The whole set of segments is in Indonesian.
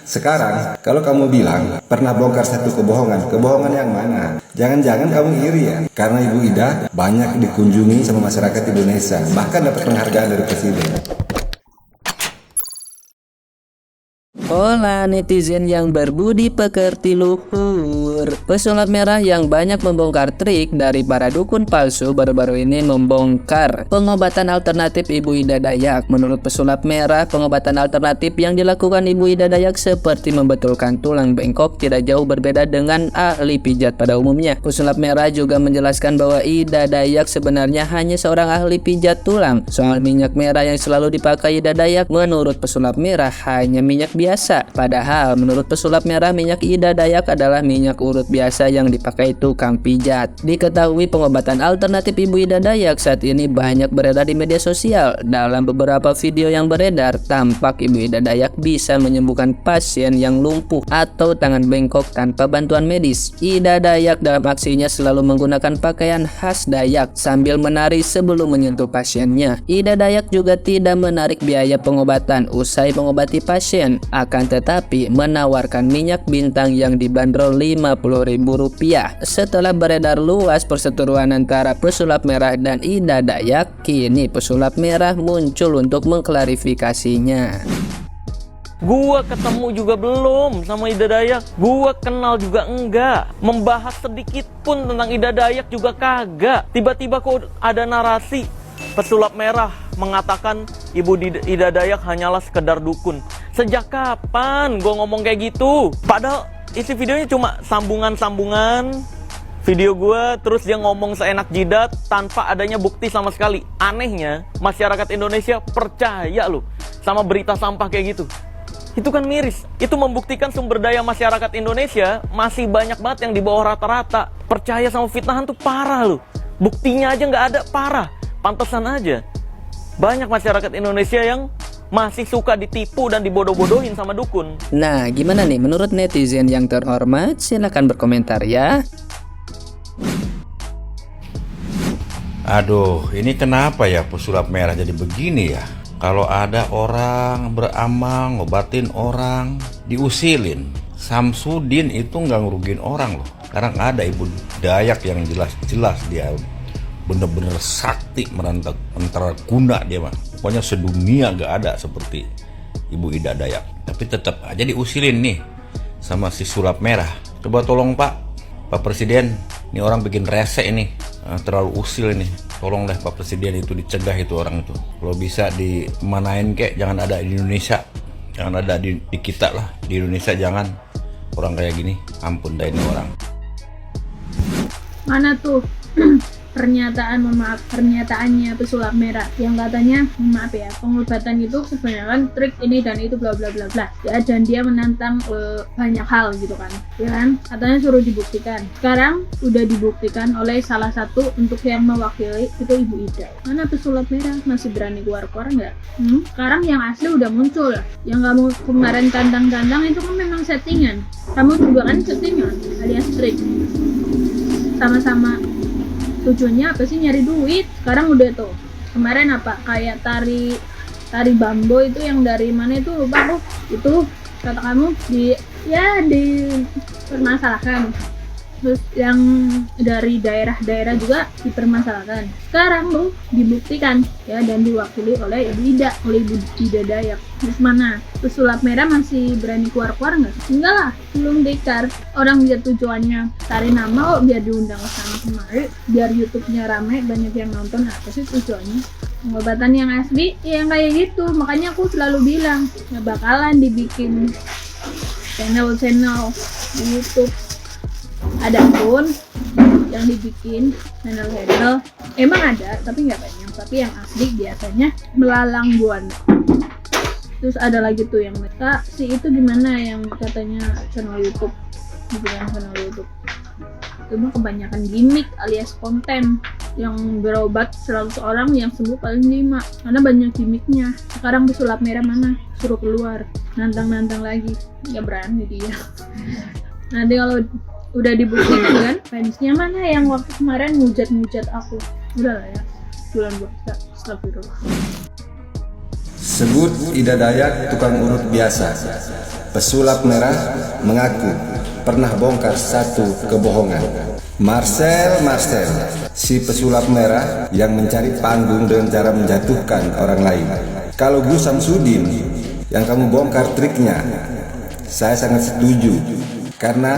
Sekarang, kalau kamu bilang pernah bongkar satu kebohongan, kebohongan yang mana? Jangan-jangan kamu iri ya? Karena Ibu Ida banyak dikunjungi sama masyarakat Indonesia, bahkan dapat penghargaan dari Presiden. Hola netizen yang berbudi pekerti luhur. Pesulap merah yang banyak membongkar trik dari para dukun palsu baru-baru ini membongkar pengobatan alternatif Ibu Ida Dayak. Menurut pesulap merah, pengobatan alternatif yang dilakukan Ibu Ida Dayak seperti membetulkan tulang bengkok tidak jauh berbeda dengan ahli pijat pada umumnya. Pesulap merah juga menjelaskan bahwa Ida Dayak sebenarnya hanya seorang ahli pijat tulang. Soal minyak merah yang selalu dipakai Ida Dayak, menurut pesulap merah hanya minyak biasa. Padahal menurut pesulap merah, minyak Ida Dayak adalah minyak urut biasa yang dipakai tukang pijat. Diketahui pengobatan alternatif Ibu Ida Dayak saat ini banyak beredar di media sosial. Dalam beberapa video yang beredar, tampak Ibu Ida Dayak bisa menyembuhkan pasien yang lumpuh atau tangan bengkok tanpa bantuan medis. Ida Dayak dalam aksinya selalu menggunakan pakaian khas Dayak sambil menari sebelum menyentuh pasiennya. Ida Dayak juga tidak menarik biaya pengobatan usai mengobati pasien, akan tetapi menawarkan minyak bintang yang dibanderol Rp50.000. Setelah beredar luas perseteruan antara pesulap merah dan Ida Dayak, kini pesulap merah muncul untuk mengklarifikasinya. Gua ketemu juga belum sama Ida Dayak. Gua kenal juga enggak. Membahas sedikit pun tentang Ida Dayak juga kagak. Tiba-tiba kok ada narasi pesulap merah mengatakan Ibu Ida Dayak hanyalah sekedar dukun. Sejak kapan gue ngomong kayak gitu? Padahal isi videonya cuma sambungan-sambungan video gue, terus dia ngomong seenak jidat tanpa adanya bukti sama sekali. Anehnya, masyarakat Indonesia percaya loh sama berita sampah kayak gitu. Itu kan miris. Itu membuktikan sumber daya masyarakat Indonesia masih banyak banget yang di bawah rata-rata. Percaya sama fitnahan tuh parah loh. Buktinya aja nggak ada, parah. Pantesan aja banyak masyarakat Indonesia yang masih suka ditipu dan dibodoh-bodohin sama dukun. Nah, gimana nih menurut netizen yang terhormat? Silahkan berkomentar ya. Aduh, ini kenapa ya pesulap merah jadi begini ya? Kalau ada orang beramal ngobatin orang, diusilin. Samsudin itu nggak ngerugin orang loh. Sekarang ada Ibu Dayak yang jelas-jelas dia bener-bener sakti antara guna dia mah. Pokoknya sedunia gak ada seperti Ibu Ida Dayak. Tapi tetap aja diusilin nih sama si sulap merah. Coba tolong Pak Presiden, ini orang bikin rese ini, terlalu usil ini. Tolong deh Pak Presiden itu dicegah itu orang itu. Kalau bisa dimanain kek, jangan ada di Indonesia. Jangan ada di kita lah, di Indonesia jangan orang kayak gini. Ampun dah ini orang. Mana tuh pernyataannya pesulap merah yang katanya maaf ya, pengobatan itu kebanyakan trik ini dan itu bla bla bla bla ya, dan dia menantang banyak hal gitu kan ya kan, katanya suruh dibuktikan. Sekarang udah dibuktikan oleh salah satu untuk yang mewakili itu Ibu Ida. Mana pesulap merah masih berani keluar nggak? Sekarang yang asli udah muncul. Yang kamu kemarin kandang-kandang itu kan memang settingan, kamu juga kan settingan alias trik. Sama-sama tujuannya apa sih? Nyari duit. Sekarang udah tuh, kemarin apa kayak tari bambo itu yang dari mana itu lupa aku, itu kata kamu dipermasalahkan. Terus yang dari daerah-daerah juga dipermasalahkan. Sekarang tuh dibuktikan ya, dan diwakili oleh Ibu Ida Dayak. Terus mana pesulap merah masih berani keluar nggak? Enggak lah, belum dikar. Orang biar tujuannya cari nama kok, biar diundang ke sana kemari, biar YouTube-nya rame, banyak yang nonton. Apa sih tujuannya? Pengobatan yang asli ya yang kayak gitu. Makanya aku selalu bilang nggak bakalan dibikin channel di YouTube. Adapun yang dibikin channel emang ada, tapi nggak banyak. Tapi yang asli biasanya melalang buana. Terus ada lagi tuh yang mereka si itu gimana yang katanya channel YouTube, dibilang channel YouTube itu mah kebanyakan gimmick alias konten yang berobat 100 orang yang sembuh paling 5, karena banyak gimmicknya. Sekarang pesulap merah mana? Suruh keluar, nantang lagi, nggak berani dia. Nanti kalau udah dibuktikan kan, fansnya mana yang waktu kemarin ngujat aku, udah lah ya, bulan puasa, astagfirullah. Sebut Ida Dayak tukang urut biasa. Pesulap merah mengaku pernah bongkar satu kebohongan. Marcel, si pesulap merah yang mencari panggung dengan cara menjatuhkan orang lain. Kalau Gus Samsudin yang kamu bongkar triknya, saya sangat setuju. Karena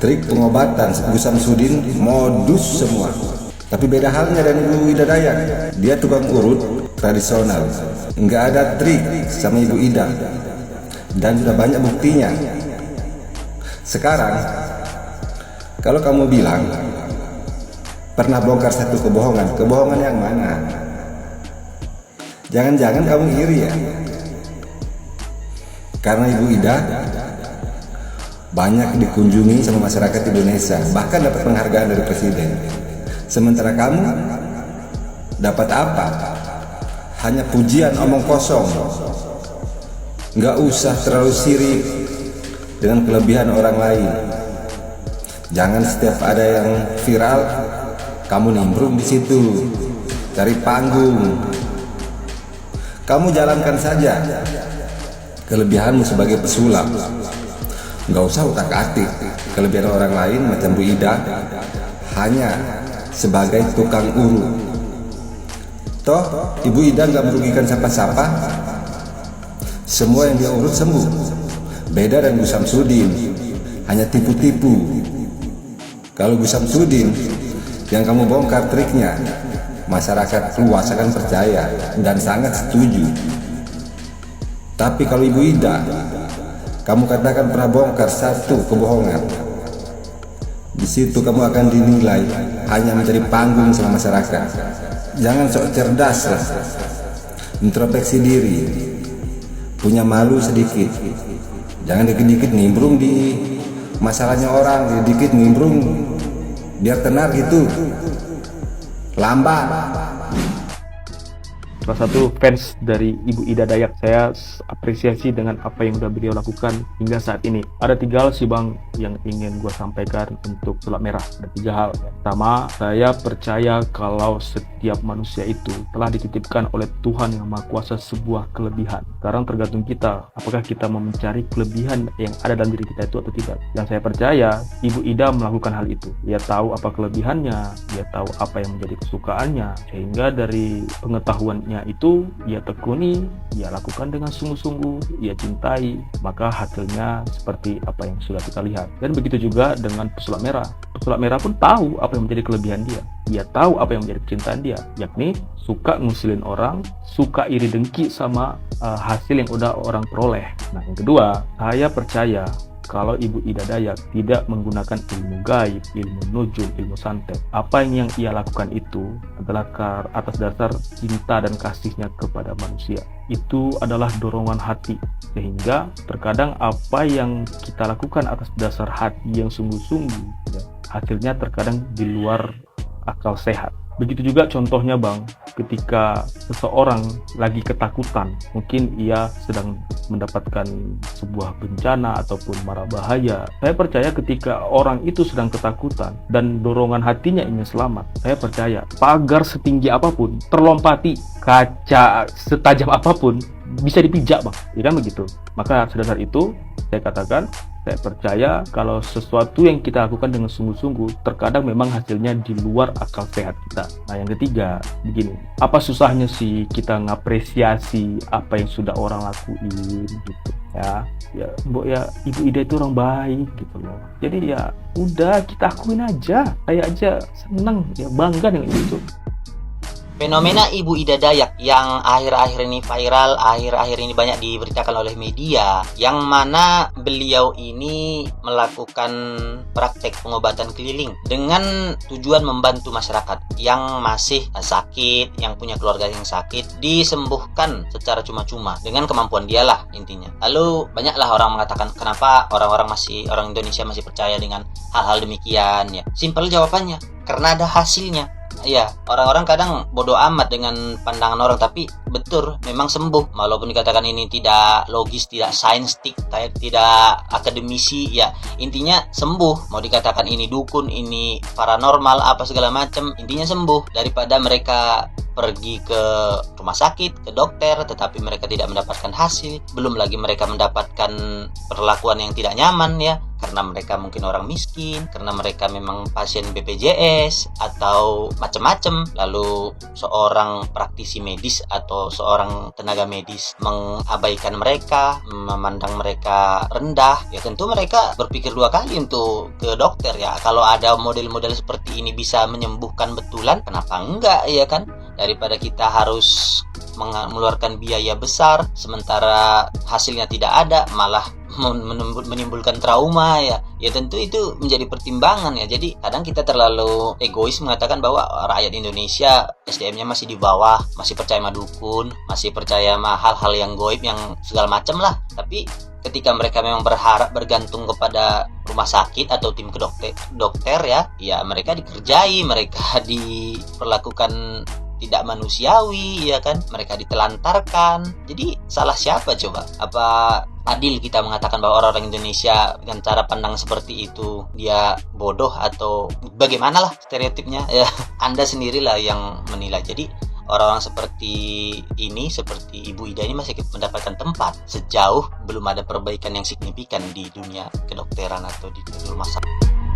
trik pengobatan Gus Samsudin modus semua. Tapi beda halnya dengan Ibu Ida Dayak. Dia tukang urut tradisional. Nggak ada trik sama Ibu Ida. Dan sudah banyak buktinya. Sekarang, kalau kamu bilang pernah bongkar satu kebohongan, kebohongan yang mana? Jangan-jangan kamu iri ya? Karena Ibu Ida banyak dikunjungi sama masyarakat Indonesia, bahkan dapat penghargaan dari Presiden. Sementara kamu dapat apa? Hanya pujian omong kosong. Nggak usah terlalu sirik dengan kelebihan orang lain. Jangan setiap ada yang viral, kamu nimbrung di situ, cari panggung. Kamu jalankan saja kelebihanmu sebagai pesulap. Nggak usah utak-atik kelebihan orang lain macam Bu Ida hanya sebagai tukang urut. Toh Ibu Ida nggak merugikan siapa-siapa. Semua yang dia urut sembuh. Beda dengan Gus Samsudin, hanya tipu-tipu. Kalau Gus Samsudin yang kamu bongkar triknya, masyarakat luas akan percaya dan sangat setuju. Tapi kalau Ibu Ida, kamu katakan pernah bongkar satu kebohongan, di situ kamu akan dinilai hanya menjadi panggung sama masyarakat. Jangan sok cerdas lah, introspeksi diri, punya malu sedikit. Jangan dikit-dikit nimbrung di masalahnya orang, dikit-dikit nimbrung biar tenar gitu, lambat. Salah satu fans dari Ibu Ida Dayak, saya apresiasi dengan apa yang udah beliau lakukan hingga saat ini. Ada 3 hal sih Bang yang ingin gue sampaikan untuk Pesulap Merah. Ada 3 hal. Pertama, saya percaya kalau setiap manusia itu telah dititipkan oleh Tuhan yang Maha Kuasa sebuah kelebihan. Sekarang tergantung kita, apakah kita mau mencari kelebihan yang ada dalam diri kita itu atau tidak. Yang saya percaya, Ibu Ida melakukan hal itu. Dia tahu apa kelebihannya, dia tahu apa yang menjadi kesukaannya, sehingga dari pengetahuannya itu dia tekuni, dia lakukan dengan sungguh-sungguh, dia cintai, maka hasilnya seperti apa yang sudah kita lihat. Dan begitu juga dengan Pesulap Merah. Pesulap Merah pun tahu apa yang menjadi kelebihan dia. Dia tahu apa yang menjadi kecintaan dia, yakni suka ngusilin orang, suka iri dengki sama hasil yang udah orang peroleh. Nah, yang kedua, saya percaya kalau Ibu Ida Dayak tidak menggunakan ilmu gaib, ilmu nujum, ilmu santet. Apa yang ia lakukan itu adalah atas dasar cinta dan kasihnya kepada manusia. Itu adalah dorongan hati. Sehingga terkadang apa yang kita lakukan atas dasar hati yang sungguh-sungguh, ya, hasilnya terkadang di luar akal sehat. Begitu juga contohnya Bang, ketika seseorang lagi ketakutan, mungkin ia sedang mendapatkan sebuah bencana ataupun mara bahaya. Saya percaya ketika orang itu sedang ketakutan dan dorongan hatinya ingin selamat, saya percaya pagar setinggi apapun, terlompati kaca setajam apapun, bisa dipijak Bang, ya kan begitu. Maka sedasar itu saya katakan, saya percaya kalau sesuatu yang kita lakukan dengan sungguh-sungguh, terkadang memang hasilnya di luar akal sehat kita. Nah, yang ketiga, begini, apa susahnya sih kita ngapresiasi apa yang sudah orang lakuin gitu ya, Mbok ya, Ibu Ida itu orang baik gitu loh. Jadi ya udah kita akuin aja, saya aja seneng ya, bangga dengan itu. Fenomena Ibu Ida Dayak yang akhir-akhir ini viral, akhir-akhir ini banyak diberitakan oleh media, yang mana beliau ini melakukan praktek pengobatan keliling dengan tujuan membantu masyarakat yang masih sakit, yang punya keluarga yang sakit, disembuhkan secara cuma-cuma dengan kemampuan dialah intinya. Lalu banyaklah orang mengatakan kenapa orang Indonesia masih percaya dengan hal-hal demikian ya. Simpel jawabannya, karena ada hasilnya. Iya, orang-orang kadang bodoh amat dengan pandangan orang, tapi betul memang sembuh, walaupun dikatakan ini tidak logis, tidak saintistik, tidak akademisi, ya intinya sembuh. Mau dikatakan ini dukun, ini paranormal, apa segala macam, intinya sembuh. Daripada mereka pergi ke rumah sakit, ke dokter, tetapi mereka tidak mendapatkan hasil, belum lagi mereka mendapatkan perlakuan yang tidak nyaman ya, karena mereka mungkin orang miskin, karena mereka memang pasien BPJS atau macam-macam. Lalu seorang praktisi medis atau seorang tenaga medis mengabaikan mereka, memandang mereka rendah, ya tentu mereka berpikir dua kali untuk ke dokter ya. Kalau ada model-model seperti ini bisa menyembuhkan betulan, kenapa enggak ya kan? Daripada kita harus mengeluarkan biaya besar sementara hasilnya tidak ada, malah menimbulkan trauma ya tentu itu menjadi pertimbangan ya. Jadi kadang kita terlalu egois mengatakan bahwa rakyat Indonesia SDM-nya masih di bawah, masih percaya sama dukun, masih percaya sama hal-hal yang goib yang segala macam lah. Tapi ketika mereka memang bergantung kepada rumah sakit atau tim ke dokter ya mereka dikerjai, mereka diperlakukan tidak manusiawi ya kan, mereka ditelantarkan. Jadi salah siapa coba? Apa adil kita mengatakan bahwa orang-orang Indonesia dengan cara pandang seperti itu dia bodoh atau bagaimana lah stereotipnya ya? Anda sendirilah yang menilai. Jadi orang-orang seperti ini, seperti Ibu Ida ini masih mendapatkan tempat sejauh belum ada perbaikan yang signifikan di dunia kedokteran atau di rumah sakit.